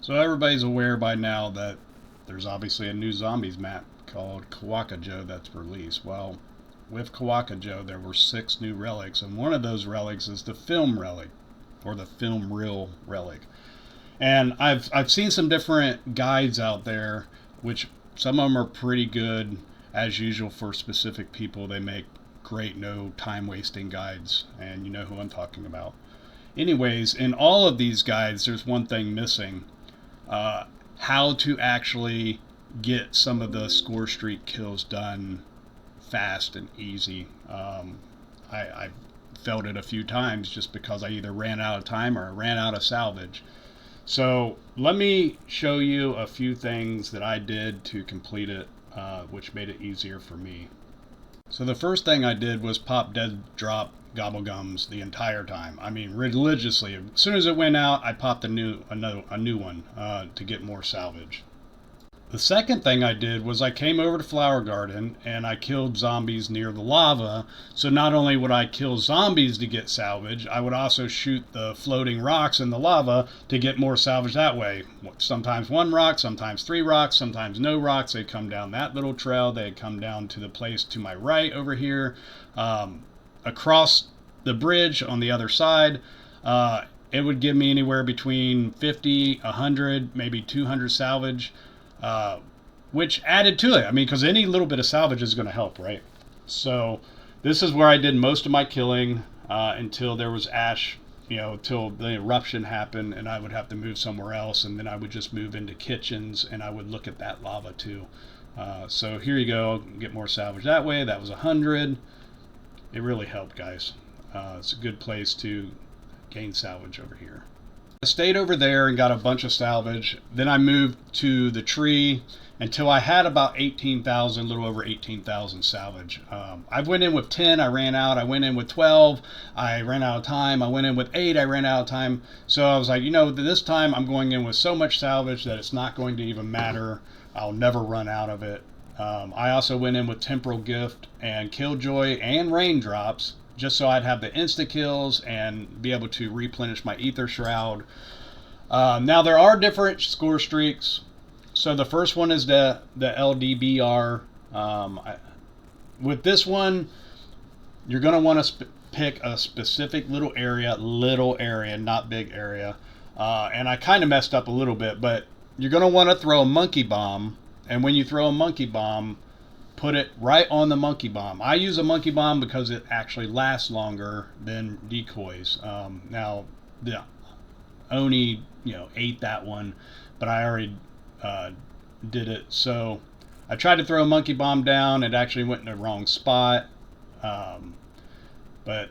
So everybody's aware by now that there's obviously a new zombies map called Kawakajo that's released. Well, with Kawakajo there were 6 new relics, and one of those relics is the Film Relic, or the Film Reel Relic. And I've seen some different guides out there, which some of them are pretty good as usual for specific people. They make great no time wasting guides, and you know who I'm talking about. Anyways, in all of these guides, there's one thing missing: how to actually get some of the score streak kills done fast and easy. I failed it a few times just because I either ran out of time or I ran out of salvage. So let me show you a few things that I did to complete it, which made it easier for me. So the first thing I did was pop dead drop gobblegums the entire time. I mean, religiously. As soon as it went out, I popped a new one to get more salvage. The second thing I did was I came over to Flower Garden and I killed zombies near the lava. So not only would I kill zombies to get salvage, I would also shoot the floating rocks in the lava to get more salvage that way. Sometimes 1 rock, sometimes 3 rocks, sometimes no rocks. They'd come down that little trail. They'd come down to the place to my right over here. Across the bridge on the other side, it would give me anywhere between 50, 100, maybe 200 salvage. Which added to it. I mean, because any little bit of salvage is going to help, right? So this is where I did most of my killing until there was ash, till the eruption happened, and I would have to move somewhere else, and then I would just move into kitchens, and I would look at that lava too. So here you go, get more salvage that way. That was 100. It really helped, guys. It's a good place to gain salvage over here. I stayed over there and got a bunch of salvage. Then I moved to the tree until I had about 18,000, a little over 18,000 salvage. I went in with 10, I ran out. I went in with 12, I ran out of time. I went in with 8, I ran out of time. So I was like, this time I'm going in with so much salvage that it's not going to even matter. I'll never run out of it. I also went in with Temporal Gift and Killjoy and Raindrops, just so I'd have the insta kills and be able to replenish my Ether Shroud. Now there are different score streaks. So the first one is the LDBR. With this one, you're going to want to pick a specific little area, not big area. And I kind of messed up a little bit, but you're going to want to throw a monkey bomb. And when you throw a monkey bomb, put it right on the monkey bomb. I use a monkey bomb because it actually lasts longer than decoys. Now, the Oni, ate that one, but I already did it. So I tried to throw a monkey bomb down. It actually went in the wrong spot. But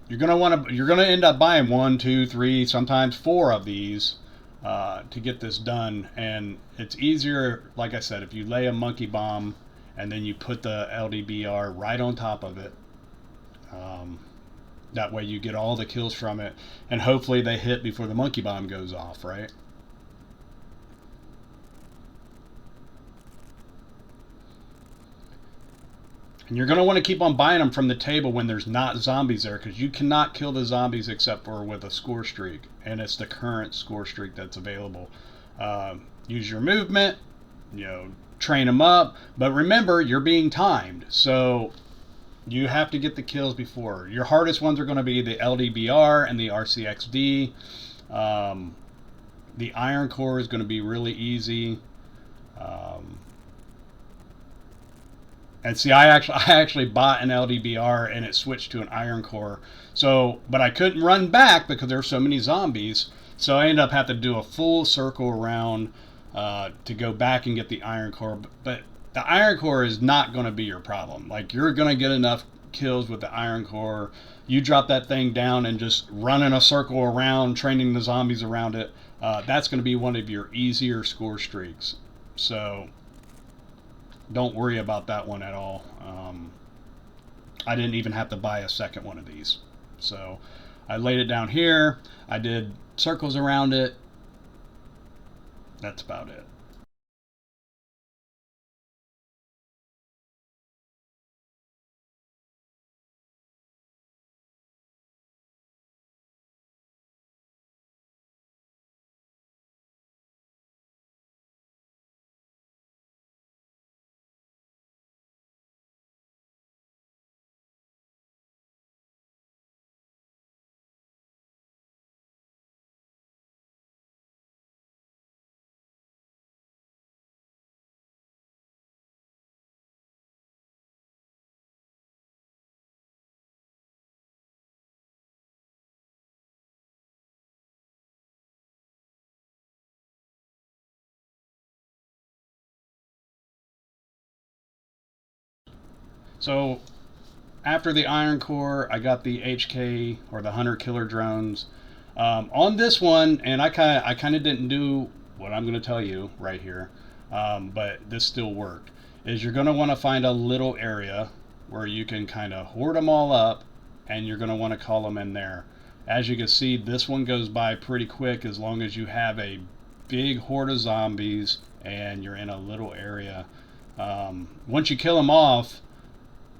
you're gonna end up buying 1, 2, 3, sometimes 4 of these to get this done. And it's easier, like I said, if you lay a monkey bomb and then you put the LDBR right on top of it. That way you get all the kills from it, and hopefully they hit before the monkey bomb goes off, right? And you're going to want to keep on buying them from the table when there's not zombies there, because you cannot kill the zombies except for with a score streak, and it's the current score streak that's available. Use your movement, train them up, but remember, you're being timed, so you have to get the kills before. Your hardest ones are going to be the LDBR and the RCXD. The Iron Core is going to be really easy. And see, I actually bought an LDBR and it switched to an Iron Core. So, but I couldn't run back because there were so many zombies. So I ended up having to do a full circle around to go back and get the Iron Core. But the Iron Core is not going to be your problem. Like, you're going to get enough kills with the Iron Core. You drop that thing down and just run in a circle around, training the zombies around it. That's going to be one of your easier score streaks. So don't worry about that one at all. I didn't even have to buy a second one of these. So I laid it down here. I did circles around it. That's about it. So after the Iron Core, I got the HK or the Hunter Killer drones. On this one, and I kind of didn't do what I'm going to tell you right here, but this still worked. Is you're going to want to find a little area where you can kind of hoard them all up, and you're going to want to call them in there. As you can see, this one goes by pretty quick as long as you have a big horde of zombies and you're in a little area. Once you kill them off,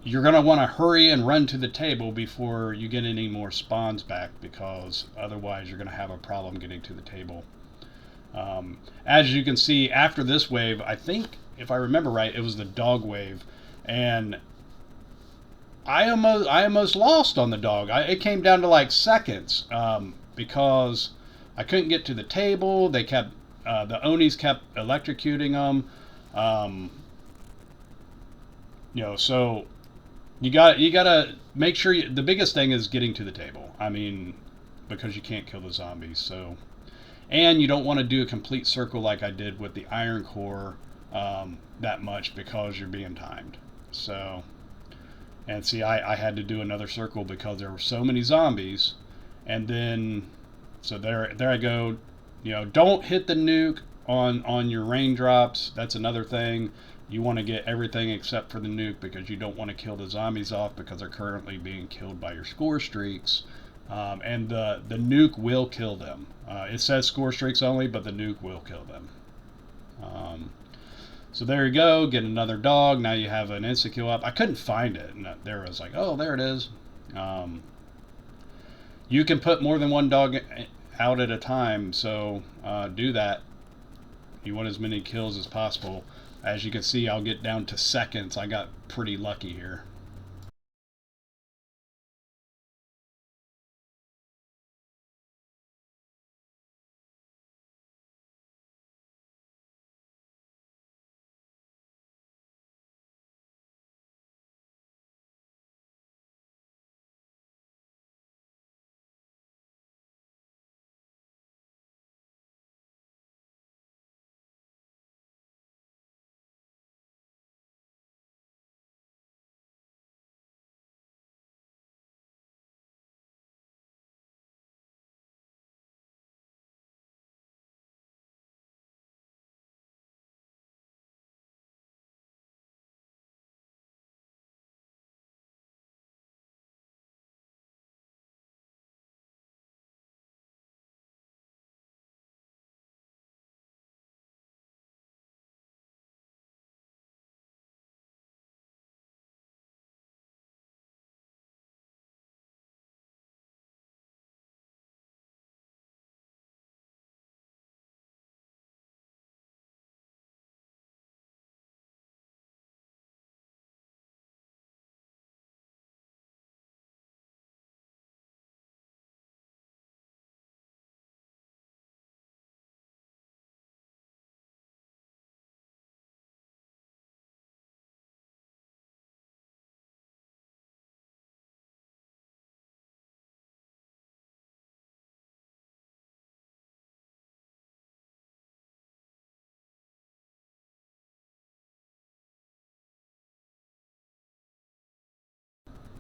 you're going to want to hurry and run to the table before you get any more spawns back, because otherwise you're going to have a problem getting to the table. As you can see, after this wave, I think, if I remember right, it was the dog wave, and I almost lost on the dog. It came down to like seconds, because I couldn't get to the table. They kept the Onis kept electrocuting them. So you gotta make sure the biggest thing is getting to the table. I mean, because you can't kill the zombies. So, and you don't want to do a complete circle like I did with the Iron Core that much, because you're being timed. So, and see, I had to do another circle because there were so many zombies. And then, so there I go. Don't hit the nuke on your raindrops. That's another thing. You want to get everything except for the nuke, because you don't want to kill the zombies off, because they're currently being killed by your score streaks. And the nuke will kill them. It says score streaks only, but the nuke will kill them. So there you go. Get another dog. Now you have an insta-kill up. I couldn't find it. And there I was like, oh, there it is. You can put more than one dog out at a time, so do that. You want as many kills as possible. As you can see, I'll get down to seconds. I got pretty lucky here.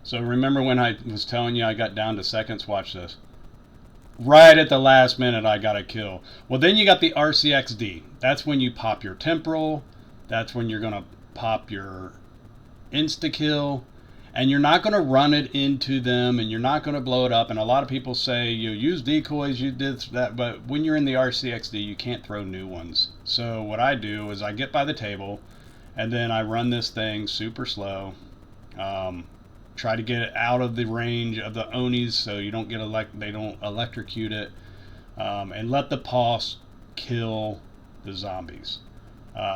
So remember when I was telling you I got down to seconds? Watch this. Right at the last minute, I got a kill. Well, then you got the RCXD. That's when you pop your temporal. That's when you're going to pop your insta-kill. And you're not going to run it into them, and you're not going to blow it up. And a lot of people say, you use decoys, you did that. But when you're in the RCXD, you can't throw new ones. So what I do is I get by the table, and then I run this thing super slow. Try to get it out of the range of the Onis, so you don't get they don't electrocute it, and let the pulse kill the zombies.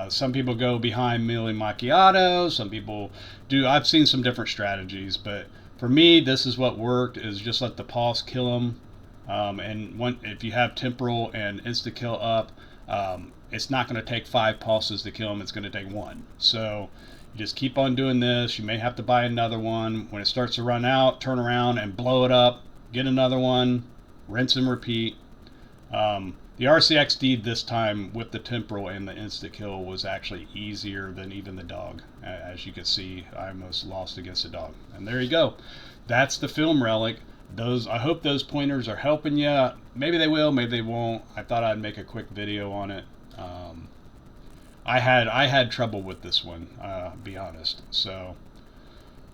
Some people go behind Millie Macchiato. Some people do. I've seen some different strategies, but for me, this is what worked: is just let the pulse kill them. If you have temporal and insta kill up, it's not going to take 5 pulses to kill them. It's going to take 1. So you just keep on doing this. You may have to buy another one. When it starts to run out, turn around and blow it up. Get another one. Rinse and repeat. The RCXD this time with the temporal and the insta kill was actually easier than even the dog. As you can see, I almost lost against the dog. And there you go. That's the Film Relic. I hope those pointers are helping you. Maybe they will, maybe they won't. I thought I'd make a quick video on it. I had trouble with this one, be honest. So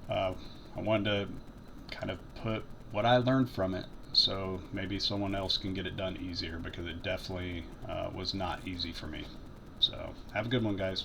I wanted to kind of put what I learned from it, so maybe someone else can get it done easier, because it definitely was not easy for me. So have a good one, guys.